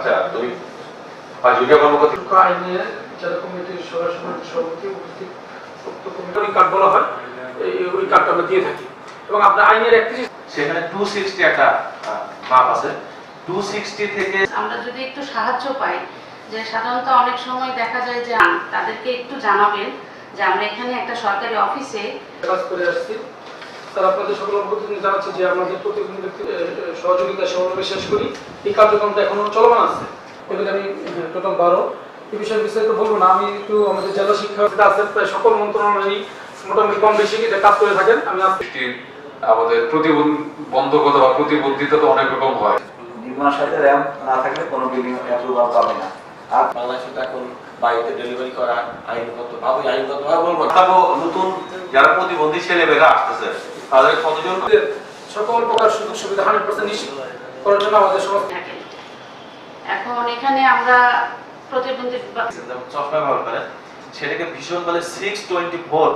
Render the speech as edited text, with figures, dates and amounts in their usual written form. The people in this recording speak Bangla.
আচ্ছা তুমি জুনিয়র কর্মকর্তা আইনে জেলা কমিটির সভাপতি উপস্থিত কমিটি কার্ড বলা হয়, ওই কার্ডটা আমরা দিয়ে থাকি। এবং আপনার আইনের 31 সেখানে 260 একটা মাপ আছে। 260 থেকে আমরা যদি একটু সাহায্য পাই, যে সাধারণত অনেক সময় দেখা যায় যে তাদেরকে একটু জানাবেন যে আমরা এখানে একটা সরকারি অফিসে কাজ করে আসছি। স্যার আপনাদের সকল অবগতি জানাচ্ছি যে আমাদের প্রতিবন্ধী সহযোগিতা সমাবেশ শেষ করি, এই কার্যক্রমটা এখনো চলমান আছে। এগুলো আমি টোটাল 12 এই বিষয়ে বিস্তারিত বলবো না। আমি একটু আমাদের জেলা শিক্ষা আছেন, প্রায় সকল মন্ত্রণালয় মোটামুটি কম বেশি কাজ করে থাকেন। আমি আমাদের প্রতিবন্ধকতা বা প্রতিবন্ধিতা তো অনেক রকম হয়। বিমার সাথে র্যাম্প না থাকলে কোনো বিল্ডিং অ্যাপ্রুভাল পাবে না। আর বাংলাদেশে এখন বাড়িতে ডেলিভারি করা আইনগতভাবে বলবো নতুন যারা প্রতিবন্ধী ছেলেমেয়েরা আসতেছে তাদের কতজন সকল প্রকার সুযোগ সুবিধা 100% নিশ্চিত করার জন্য আমাদের সমস্ত থাকেন। এখন এখানে আমরা প্রতিবন্ধী চশমা ব্যবহার করেন, সেটাকে ভীষণ বলে 624